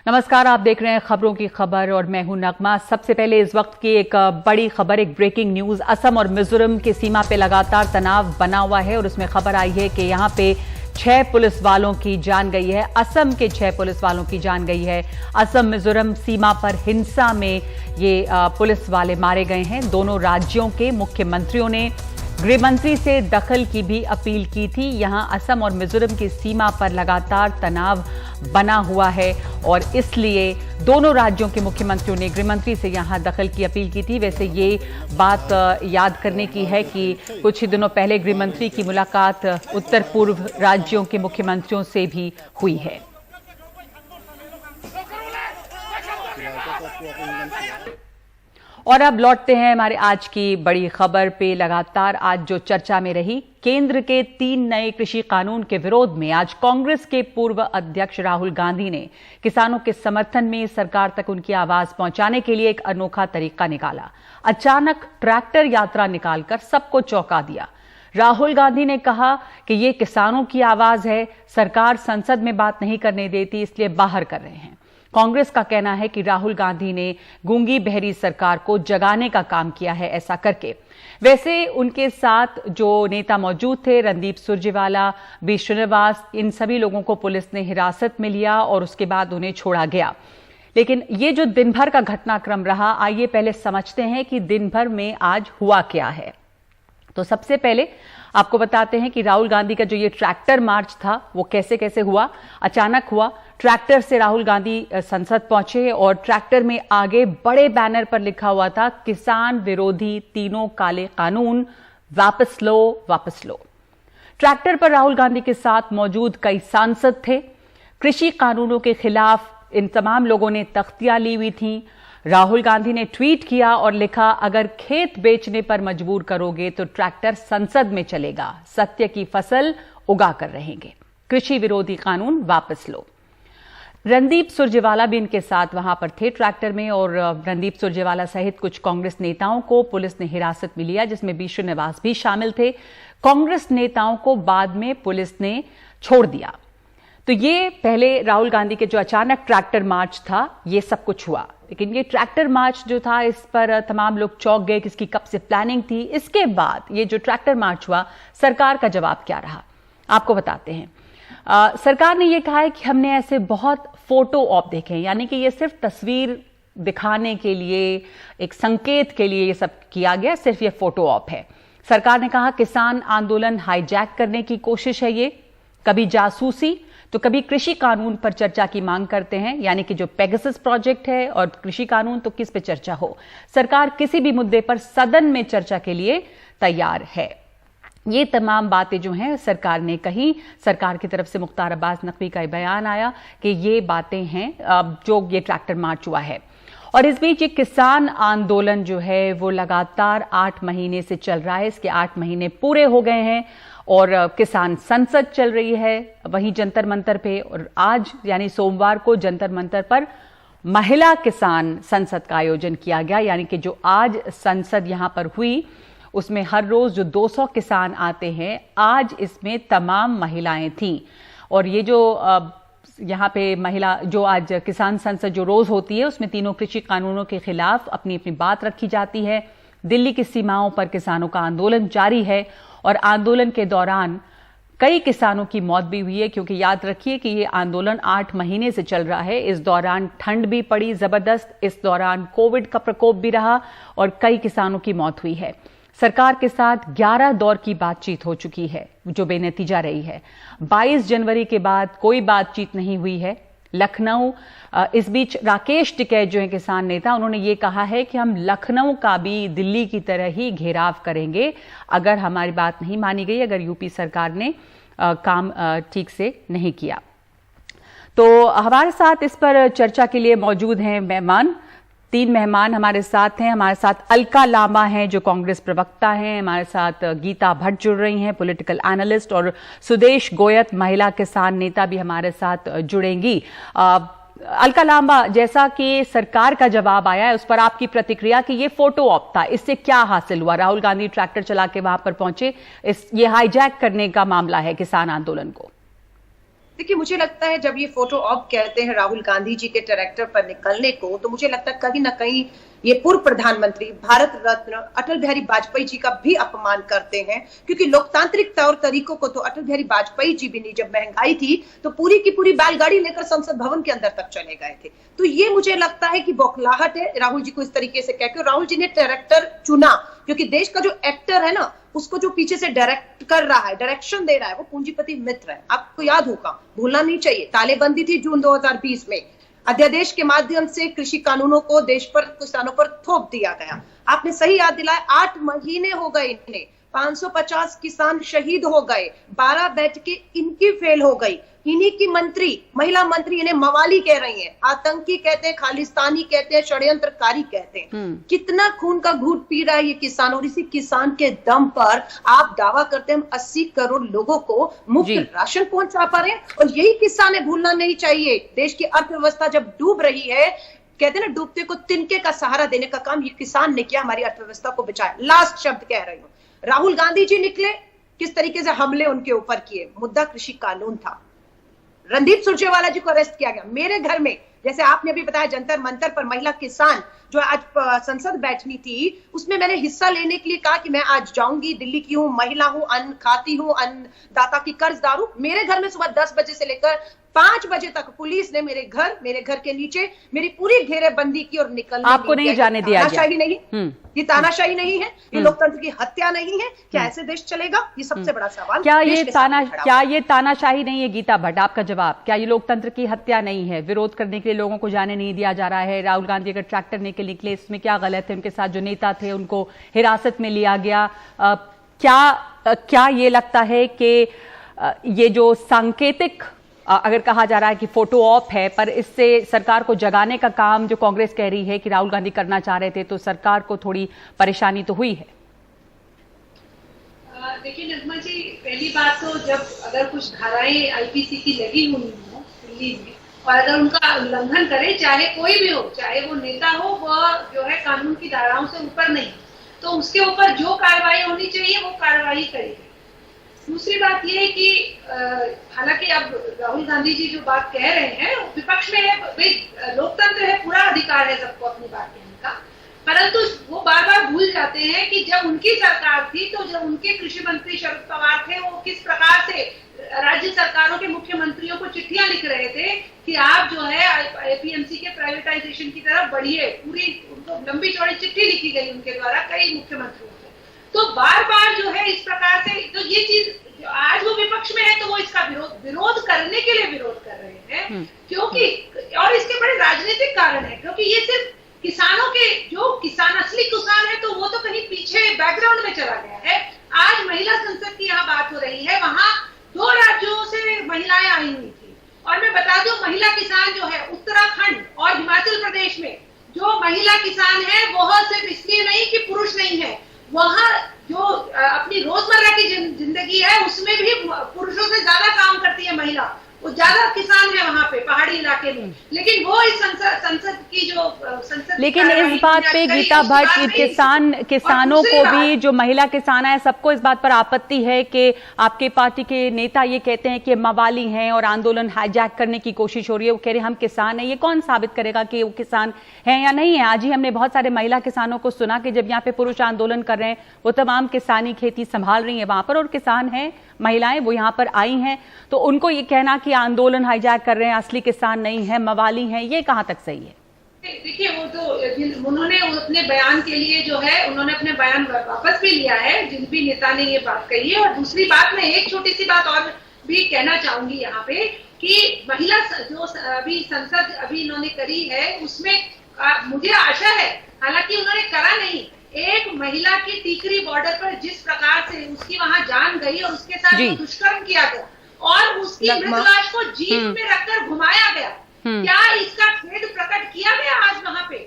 नमस्कार, आप देख रहे हैं खबरों की खबर और मैं हूं नगमा। सबसे पहले इस वक्त की एक बड़ी खबर, एक ब्रेकिंग न्यूज। असम और मिजोरम की सीमा पे लगातार तनाव बना हुआ है और उसमें खबर आई है कि यहां पे 6 पुलिस वालों की जान गई है। असम के 6 पुलिस वालों की जान गई है। असम मिजोरम सीमा पर हिंसा में ये पुलिस वाले मारे गए हैं। दोनों राज्यों के मुख्यमंत्रियों ने गृह मंत्री से दखल की भी अपील की थी। यहां असम और मिजोरम की सीमा पर लगातार तनाव बना हुआ है और इसलिए दोनों राज्यों के मुख्यमंत्रियों ने गृह मंत्री से यहां दखल की अपील की थी। वैसे ये बात याद करने की है कि कुछ ही दिनों पहले गृह मंत्री की मुलाकात उत्तर पूर्व राज्यों के मुख्यमंत्रियों से भी हुई है। और अब लौटते हैं हमारे आज की बड़ी खबर पे। लगातार आज जो चर्चा में रही, केंद्र के 3 नए कृषि कानून के विरोध में आज कांग्रेस के पूर्व अध्यक्ष राहुल गांधी ने किसानों के समर्थन में सरकार तक उनकी आवाज पहुंचाने के लिए एक अनोखा तरीका निकाला। अचानक ट्रैक्टर यात्रा निकालकर सबको चौंका दिया। राहुल गांधी ने कहा कि ये किसानों की आवाज है, सरकार संसद में बात नहीं करने देती, इसलिए बाहर कर रहे हैं। कांग्रेस का कहना है कि राहुल गांधी ने गूंगी बहरी सरकार को जगाने का काम किया है ऐसा करके। वैसे उनके साथ जो नेता मौजूद थे, रणदीप सुरजेवाला, बी श्रीनिवास, इन सभी लोगों को पुलिस ने हिरासत में लिया और उसके बाद उन्हें छोड़ा गया। लेकिन ये जो दिन भर का घटनाक्रम रहा, आइए पहले समझते हैं कि दिन भर में आज हुआ क्या है। तो सबसे पहले आपको बताते हैं कि राहुल गांधी का जो ये ट्रैक्टर मार्च था वो कैसे कैसे हुआ। अचानक हुआ। ट्रैक्टर से राहुल गांधी संसद पहुंचे और ट्रैक्टर में आगे बड़े बैनर पर लिखा हुआ था, किसान विरोधी तीनों काले कानून वापस लो, वापस लो। ट्रैक्टर पर राहुल गांधी के साथ मौजूद कई सांसद थे। कृषि कानूनों के खिलाफ इन तमाम लोगों ने तख्तियां ली हुई थी। राहुल गांधी ने ट्वीट किया और लिखा, अगर खेत बेचने पर मजबूर करोगे तो ट्रैक्टर संसद में चलेगा, सत्य की फसल उगा कर रहेंगे, कृषि विरोधी कानून वापस लो। रणदीप सुरजेवाला भी इनके साथ वहां पर थे ट्रैक्टर में और रणदीप सुरजेवाला सहित कुछ कांग्रेस नेताओं को पुलिस ने हिरासत में लिया, जिसमें बी श्रीनिवास भी शामिल थे। कांग्रेस नेताओं को बाद में पुलिस ने छोड़ दिया। तो ये पहले राहुल गांधी के जो अचानक ट्रैक्टर मार्च था, ये सब कुछ हुआ। लेकिन ये ट्रैक्टर मार्च जो था, इस पर तमाम लोग चौंक गए कि इसकी कब से प्लानिंग थी। इसके बाद ये जो ट्रैक्टर मार्च हुआ, सरकार का जवाब क्या रहा आपको बताते हैं। सरकार ने यह कहा है कि हमने ऐसे बहुत फोटो ऑप देखे हैं, यानी कि ये सिर्फ तस्वीर दिखाने के लिए, एक संकेत के लिए ये सब किया गया, सिर्फ ये फोटो ऑप है। सरकार ने कहा किसान आंदोलन हाईजैक करने की कोशिश है, ये कभी जासूसी तो कभी कृषि कानून पर चर्चा की मांग करते हैं, यानी कि जो पेगासस प्रोजेक्ट है और कृषि कानून, तो किस पे चर्चा हो। सरकार किसी भी मुद्दे पर सदन में चर्चा के लिए तैयार है। ये तमाम बातें जो हैं सरकार ने कही। सरकार की तरफ से मुख्तार अब्बास नकवी का बयान आया कि ये बातें हैं जो ये ट्रैक्टर मार्च हुआ है। और इस बीच ये किसान आंदोलन जो है वो लगातार 8 महीने से चल रहा है। इसके 8 महीने पूरे हो गए हैं और किसान संसद चल रही है वहीं जंतर मंतर पे। और आज यानी सोमवार को जंतर मंतर पर महिला किसान संसद का आयोजन किया गया, यानी कि जो आज संसद यहां पर हुई उसमें हर रोज जो 200 किसान आते हैं, आज इसमें तमाम महिलाएं थीं। और ये जो यहाँ पे महिला जो आज किसान संसद जो रोज होती है, उसमें तीनों कृषि कानूनों के खिलाफ अपनी अपनी बात रखी जाती है। दिल्ली की सीमाओं पर किसानों का आंदोलन जारी है और आंदोलन के दौरान कई किसानों की मौत भी हुई है, क्योंकि याद रखिए कि ये आंदोलन 8 महीने से चल रहा है। इस दौरान ठंड भी पड़ी जबरदस्त, इस दौरान कोविड का प्रकोप भी रहा और कई किसानों की मौत हुई है। सरकार के साथ 11 दौर की बातचीत हो चुकी है जो बेनतीजा रही है। 22 जनवरी के बाद कोई बातचीत नहीं हुई है। लखनऊ, इस बीच राकेश टिकैत जो है किसान नेता, उन्होंने ये कहा है कि हम लखनऊ का भी दिल्ली की तरह ही घेराव करेंगे अगर हमारी बात नहीं मानी गई, अगर यूपी सरकार ने काम ठीक से नहीं किया। तो हमारे साथ इस पर चर्चा के लिए मौजूद हैं मेहमान। 3 मेहमान हमारे साथ हैं। हमारे साथ अलका लांबा हैं जो कांग्रेस प्रवक्ता हैं, हमारे साथ गीता भट्ट जुड़ रही हैं, पॉलिटिकल एनालिस्ट, और सुदेश गोयत महिला किसान नेता भी हमारे साथ जुड़ेंगी। अलका लांबा, जैसा कि सरकार का जवाब आया है उस पर आपकी प्रतिक्रिया कि ये फोटो ऑप था, इससे क्या हासिल हुआ? राहुल गांधी ट्रैक्टर चला के वहां पर पहुंचे, ये हाईजैक करने का मामला है किसान आंदोलन को। देखिए, मुझे लगता है जब ये फोटो ऑप कहते हैं राहुल गांधी जी के ट्रैक्टर पर निकलने को, तो मुझे लगता है कहीं ना कहीं ये पूर्व प्रधानमंत्री भारत रत्न अटल बिहारी वाजपेयी जी का भी अपमान करते हैं, क्योंकि लोकतांत्रिक तौर तरीकों को तो अटल बिहारी वाजपेयी जी भी नहीं, जब महंगाई थी तो पूरी की पूरी बैलगाड़ी लेकर संसद भवन के अंदर तक चले गए थे। तो ये मुझे लगता है कि बौखलाहट है राहुल जी को इस तरीके से कह के। राहुल जी ने ट्रैक्टर चुना क्योंकि देश का जो एक्टर है ना, उसको जो पीछे से डायरेक्ट कर रहा है, डायरेक्शन दे रहा है, वो पूंजीपति मित्र है। आपको याद होगा, भूलना नहीं चाहिए, तालेबंदी थी जून 2020 में, अध्यादेश के माध्यम से कृषि कानूनों को देश पर, किसानों पर थोप दिया गया। आपने सही याद दिलाया, 8 महीने हो गए इन्हें, 550 किसान शहीद हो गए, 12 बैठकें इनकी फेल हो गई। इन्हीं की मंत्री, महिला मंत्री इन्हें मवाली कह रही हैं, आतंकी कहते हैं, खालिस्तानी कहते हैं, षड्यंत्रकारी कहते हैं। कितना खून का घूंट पी रहा है ये किसान, और इसी किसान के दम पर आप दावा करते हैं हम 80 करोड़ लोगों को मुफ्त राशन पहुंचा पा रहे हैं। और यही किसान है, भूलना नहीं चाहिए। देश की अर्थव्यवस्था जब डूब रही है, कहते हैं ना, डूबते को तिनके का सहारा देने का काम ये किसान ने किया, हमारी अर्थव्यवस्था को बचाया। लास्ट शब्द कह रही हूँ, राहुल गांधी जी निकले, किस तरीके से हमले उनके ऊपर किए। मुद्दा कृषि कानून था, रणदीप सुरजेवाला जी को अरेस्ट किया गया। मेरे घर में, जैसे आपने अभी बताया, जंतर मंतर पर महिला किसान जो आज संसद बैठनी थी, उसमें मैंने हिस्सा लेने के लिए कहा कि मैं आज जाऊंगी, दिल्ली की हूं, महिला हूं, अन्न खाती हूं, अन्नदाता की कर्जदार हूं। मेरे घर में सुबह 10 बजे से लेकर 5 बजे तक पुलिस ने मेरे घर के नीचे मेरी पूरी घेरेबंदी की और निकलने आपको नहीं जाने दिया। तानाशाही नहीं, ये तानाशाही नहीं है, ये लोकतंत्र की हत्या नहीं है। क्या ऐसे देश चलेगा? ये सबसे बड़ा सवाल। क्या ये तानाशाही नहीं है? गीता भट्ट, आपका जवाब, क्या ये लोकतंत्र की हत्या नहीं है? विरोध करने के लिए लोगों को जाने नहीं दिया जा रहा है। राहुल गांधी अगर ट्रैक करने के लिए निकले, इसमें क्या गलत है? उनके साथ जो नेता थे उनको हिरासत में लिया गया। क्या ये लगता है कि ये जो सांकेतिक, अगर कहा जा रहा है कि फोटो ऑप है, पर इससे सरकार को जगाने का काम जो कांग्रेस कह रही है कि राहुल गांधी करना चाह रहे थे, तो सरकार को थोड़ी परेशानी तो हुई है? देखिए नगमा जी, पहली बात तो जब अगर कुछ धाराएं आईपीसी की लगी हुई हो दिल्ली में, और अगर उनका उल्लंघन करे, चाहे कोई भी हो, चाहे वो नेता हो, वह जो है कानून की धाराओं से ऊपर नहीं, तो उसके ऊपर जो कार्रवाई होनी चाहिए वो कार्रवाई करेगी। दूसरी बात यह है कि हालांकि अब राहुल गांधी जी जो बात कह रहे हैं, विपक्ष में है, भाई लोकतंत्र है, पूरा अधिकार है सबको अपनी बात कहने का, परंतु वो बार बार भूल जाते हैं कि जब उनकी सरकार थी, तो जब उनके कृषि मंत्री शरद पवार थे, वो किस प्रकार से राज्य सरकारों के मुख्यमंत्रियों को चिट्ठियां लिख रहे थे कि आप जो है एपीएमसी के प्राइवेटाइजेशन की तरफ बढ़िए। पूरी उनको लंबी चौड़ी चिट्ठी लिखी गई उनके द्वारा कई मुख्यमंत्रियों से। तो बार बार जो है इस प्रकार से, तो ये चीज आज वो विपक्ष में है तो वो इसका विरोध करने के लिए विरोध कर रहे हैं, क्योंकि, और इसके बड़े राजनीतिक कारण है, क्योंकि ये सिर्फ किसानों के, जो किसान असली किसान है तो वो तो कहीं पीछे बैकग्राउंड में चला गया है। आज महिला संसद की यहाँ बात हो रही है, वहां 2 राज्यों से महिलाएं आई हुई थी, और मैं बता दूं, महिला किसान जो है उत्तराखंड और हिमाचल प्रदेश में जो महिला किसान है, वह सिर्फ इसलिए नहीं कि पुरुष नहीं है, वहां जो अपनी रोजमर्रा की जिंदगी है उसमें भी पुरुषों से ज्यादा काम करती है महिला, वो ज्यादा किसान है वहां पे पहाड़ी इलाके में। लेकिन वो इस संसद की जो संसद, लेकिन इस बात पे गीता भट्ट, किसानों को भी, जो महिला किसान है, सबको इस बात पर आपत्ति है कि आपके पार्टी के नेता ये कहते हैं कि मवाली हैं और आंदोलन हाईजैक करने की कोशिश हो रही है। वो कह रहे हैं हम किसान हैं। ये कौन साबित करेगा कि वो किसान हैं या नहीं है? आज ही हमने बहुत सारे महिला किसानों को सुना कि जब यहाँ पे पुरुष आंदोलन कर रहे हैं, वो तमाम किसानी खेती संभाल रही है वहां पर, और किसान हैं महिलाएं, वो यहाँ पर आई हैं, तो उनको ये कहना कि आंदोलन हाईजैक कर रहे हैं, असली किसान नहीं है, मवाली हैं, ये कहां तक सही है? देखिए, वो तो उन्होंने अपने बयान के लिए जो है, उन्होंने अपने बयान वापस भी लिया है, जिन भी नेता ने ये बात कही है। और दूसरी बात, मैं एक छोटी सी बात और भी कहना चाहूंगी यहाँ पे, कि महिला जो अभी संसद अभी इन्होंने करी है, उसमें मुझे आशा है, हालांकि उन्होंने करा नहीं, एक महिला की टीकरी बॉर्डर पर जिस प्रकार से उसकी वहां जान गई और उसके साथ दुष्कर्म किया गया और उसकी मृत लाश को जीप में रखकर घुमाया गया, क्या इसका खेद प्रकट किया गया आज वहां पे?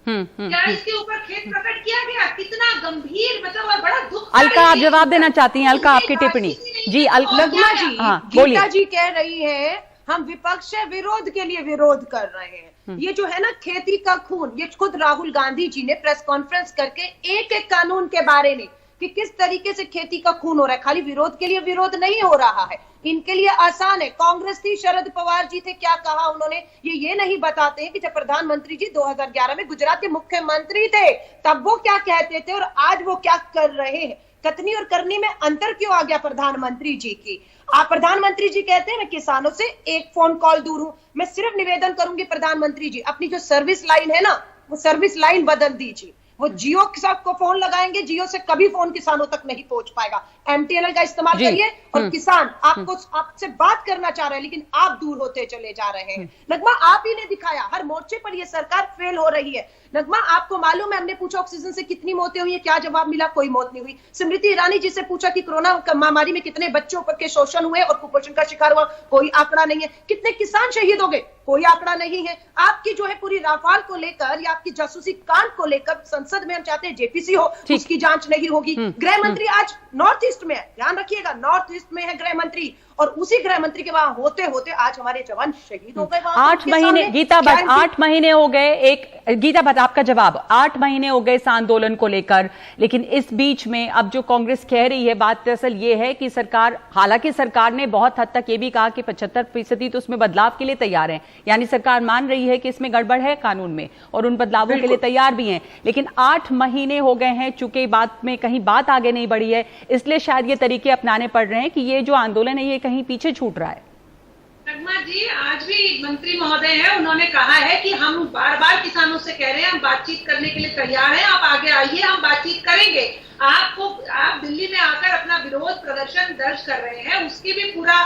क्या इसके ऊपर खेद प्रकट किया गया? कितना गंभीर, मतलब, और बड़ा दुख। अलका, आप जवाब देना चाहती हैं? अलका, आपकी टिप्पणी जी। अलका जी, गीता जी कह रही है हम विपक्ष से विरोध के लिए विरोध कर रहे हैं। ये जो है ना खेती का खून, ये खुद राहुल गांधी जी ने प्रेस कॉन्फ्रेंस करके एक एक कानून के बारे में, कि किस तरीके से खेती का खून हो रहा है। खाली विरोध के लिए विरोध नहीं हो रहा है, इनके लिए आसान है। कांग्रेस थी, शरद पवार जी थे, क्या कहा उन्होंने, ये नहीं बताते हैं कि जब प्रधानमंत्री जी 2011 में गुजरात के मुख्यमंत्री थे तब वो क्या कहते थे और आज वो क्या कर रहे हैं। कथनी और करनी में अंतर क्यों आ गया प्रधानमंत्री जी की। आप प्रधानमंत्री जी कहते हैं मैं किसानों से एक फोन कॉल दूर हूं। मैं सिर्फ निवेदन करूंगी प्रधानमंत्री जी, अपनी जो सर्विस लाइन है ना वो सर्विस लाइन बदल दीजिए। वो जियो के साथ को फोन लगाएंगे, जियो से कभी फोन किसानों तक नहीं पहुंच पाएगा। MTNL का इस्तेमाल करिए और किसान आपको आपसे बात करना चाह रहे हैं लेकिन आप दूर होते चले जा रहे हैं। नगमा, आप ही ने दिखाया हर मोर्चे पर ये सरकार फेल हो रही है। नगमा, आपको मालूम है, हमने पूछा ऑक्सीजन से कितनी मौतें हुई है, क्या जवाब मिला, कोई मौत नहीं हुई। स्मृति ईरानी जी से पूछा कि कोरोना महामारी में कितने बच्चों पर के शोषण हुए और कुपोषण का शिकार हुआ, कोई आंकड़ा नहीं है। कितने किसान शहीद हो गए, कोई आंकड़ा नहीं है। आपकी जो है पूरी राफाल को लेकर या आपकी जासूसी कांड को लेकर संसद में हम चाहते हैं JPC हो, उसकी जांच नहीं होगी। गृह मंत्री आज नॉर्थ ईस्ट में है, ध्यान रखिएगा, नॉर्थ ईस्ट में है गृह मंत्री, और उसी गृह मंत्री के वहां होते होते आज हमारे जवान शहीद हो गए। 8 महीने, गीता भट्ट, 8 महीने हो गए। गीता भट्ट, आपका जवाब, 8 महीने हो गए इस आंदोलन को लेकर, लेकिन इस बीच में अब जो कांग्रेस कह रही है बात दरअसल ये है कि सरकार, हालांकि सरकार ने बहुत हद तक ये भी कहा कि 75% तो उसमें बदलाव के लिए तैयार है, यानी सरकार मान रही है कि इसमें गड़बड़ है कानून में और उन बदलावों के लिए तैयार भी हैं, लेकिन 8 महीने हो गए हैं, चूंकि बात में कहीं बात आगे नहीं बढ़ी है, इसलिए शायद ये तरीके अपनाने पड़ रहे हैं कि ये जो आंदोलन है ये कहीं पीछे छूट रहा है। नगमा जी, आज भी मंत्री महोदय हैं, उन्होंने कहा है कि हम बार बार किसानों से कह रहे हैं हम बातचीत करने के लिए तैयार हैं, आप आगे आइए, हम बातचीत करेंगे। आप दिल्ली में आकर अपना विरोध प्रदर्शन दर्ज कर रहे हैं, उसकी भी पूरा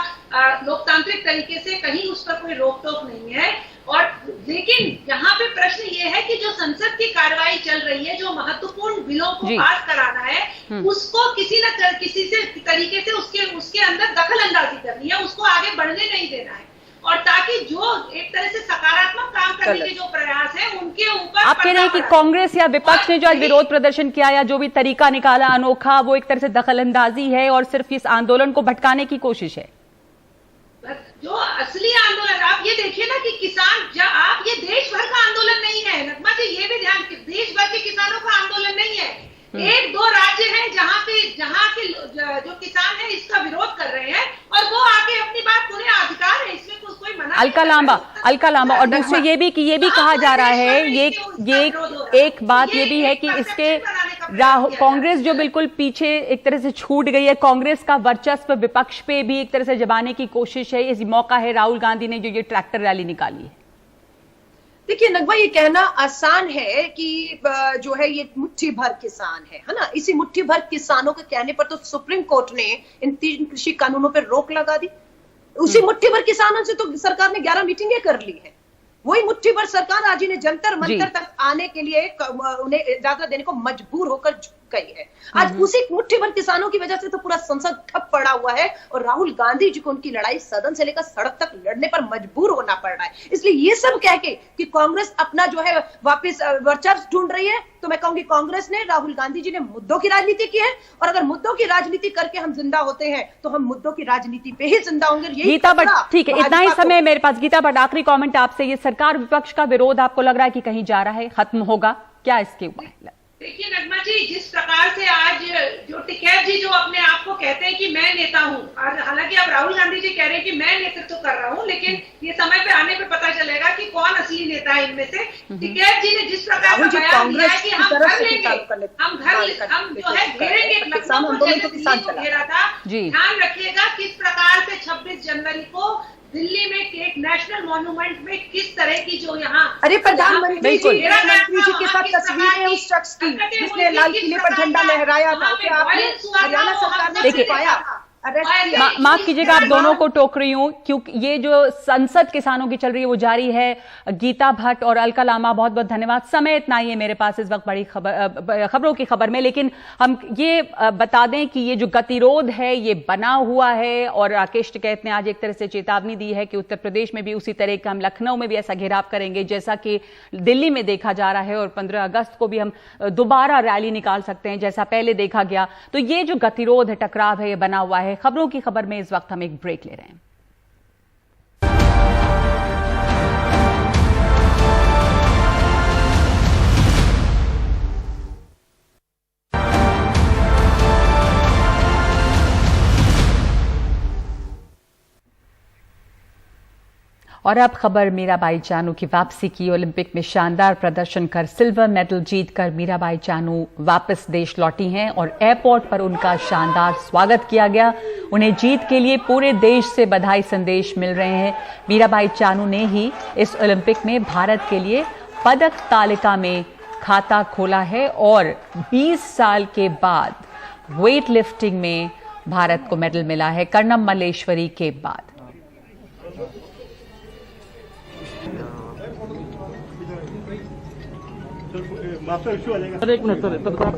लोकतांत्रिक तरीके से कहीं उस पर कोई रोक टोक नहीं है। और लेकिन यहाँ पे प्रश्न ये है कि जो संसद की कार्रवाई चल रही है, जो महत्वपूर्ण बिलों को पास कराना है, उसको किसी न किसी से तरीके से उसके अंदर दखल अंदाजी करनी है, उसको आगे बढ़ने नहीं देना है, और ताकि जो एक तरह से सकारात्मक काम करने के जो प्रयास है उनके ऊपर। आप कह रहे हैं कि कांग्रेस या विपक्ष ने जो आज विरोध प्रदर्शन किया या जो भी तरीका निकाला अनोखा, वो एक तरह से दखल अंदाजी है और सिर्फ इस आंदोलन को भटकाने की कोशिश है। जो असली आंदोलन, आप ये देखिए ना कि किसान, आप ये देश भर का आंदोलन नहीं है नगमा जी, ये भी ध्यान, देश भर के किसानों का आंदोलन नहीं है। 1-2 राज्य हैं जहाँ के जो किसान हैं इसका विरोध कर रहे हैं और वो आके अपनी बात, उन्हें अधिकार है, इसमें कोई मना नहीं। अलका लांबा और दूसरे ये भी कहा जा रहा है, ये एक बात ये भी है कि इसके कांग्रेस जो बिल्कुल पीछे एक तरह से छूट गई है, कांग्रेस का वर्चस्व विपक्ष पे भी एक तरह से जमाने की कोशिश है। इस मौका है राहुल गांधी ने जो ये ट्रैक्टर रैली निकाली है। देखिए नगमा, ये कहना आसान है कि जो है ये मुट्ठी भर किसान है ना, इसी मुट्ठी भर किसानों के कहने पर तो सुप्रीम कोर्ट ने इन 3 कृषि कानूनों पर रोक लगा दी। उसी मुट्ठी भर किसानों से तो सरकार ने 11 मीटिंगें कर ली है। वही मुट्ठी भर सरकार आज इन्हें जंतर मंतर तक आने के लिए उन्हें इजाजत देने को मजबूर होकर गई है। आज उसी मुट्ठी भर किसानों की वजह से तो पूरा संसद ठप पड़ा हुआ है और राहुल गांधी जी को उनकी लड़ाई सदन से लेकर सड़क तक लड़ने पर मजबूर होना पड़ रहा है। इसलिए ये सब कह के कि कांग्रेस अपना जो है वापस वर्चस्व ढूंढ रही है, तो मैं कहूंगी कांग्रेस ने, राहुल गांधी जी ने मुद्दों की राजनीति की है, और अगर मुद्दों की राजनीति करके हम जिंदा होते हैं तो हम मुद्दों की राजनीति पे ही जिंदा होंगे। गीता भट्ट, ठीक है, इतना ही समय मेरे पास। गीता भट्ट, आखिरी कमेंट आपसे, ये सरकार विपक्ष का विरोध आपको लग रहा है कि कहीं जा रहा है, खत्म होगा क्या इसके ऊपर? देखिए नगमा जी, जिस प्रकार से आज जो टिकैत जी जो अपने आप को कहते हैं कि मैं नेता हूं, हालांकि अब राहुल गांधी जी कह रहे हैं कि मैं नेतृत्व कर रहा हूं, लेकिन ये समय पे आने पे पता चलेगा कि कौन असली नेता है इनमें से। टिकैत जी ने जिस प्रकार का बयान दिया है कि हम घर लेंगे, हम जो है घेरेंगे, घेरा था। ध्यान रखिएगा किस प्रकार से 26 जनवरी को दिल्ली में एक नेशनल मॉन्यूमेंट में किस तरह की जो यहाँ, अरे प्रधानमंत्री जी के साथ तस्वीरें उस शख्स की जिसने लाल किले पर झंडा लहराया था, क्या आपने हरियाणा सरकार ने छुपाया? माफ कीजिएगा, आप दोनों को टोक रही हूं क्योंकि ये जो संसद किसानों की चल रही है वो जारी है। गीता भट्ट और अलका लांबा, बहुत बहुत धन्यवाद। समय इतना ही है मेरे पास इस वक्त बड़ी खबरों की खबर में, लेकिन हम ये बता दें कि ये जो गतिरोध है ये बना हुआ है और राकेश टिकैत ने आज एक तरह से चेतावनी दी है कि उत्तर प्रदेश में भी उसी तरह का, हम लखनऊ में भी ऐसा घेराव करेंगे जैसा कि दिल्ली में देखा जा रहा है, और 15 अगस्त को भी हम दोबारा रैली निकाल सकते हैं जैसा पहले देखा गया। तो ये जो गतिरोध है, टकराव है, ये बना हुआ है। खबरों की खबर में इस वक्त हम एक ब्रेक ले रहे हैं। और अब खबर मीराबाई चानू की वापसी की। ओलंपिक में शानदार प्रदर्शन कर सिल्वर मेडल जीतकर मीराबाई चानू वापस देश लौटी हैं और एयरपोर्ट पर उनका शानदार स्वागत किया गया। उन्हें जीत के लिए पूरे देश से बधाई संदेश मिल रहे हैं। मीराबाई चानू ने ही इस ओलंपिक में भारत के लिए पदक तालिका में खाता खोला है और 20 साल के बाद वेट लिफ्टिंग में भारत को मेडल मिला है, कर्णम मल्लेश्वरी के बाद। एक मिनट सर।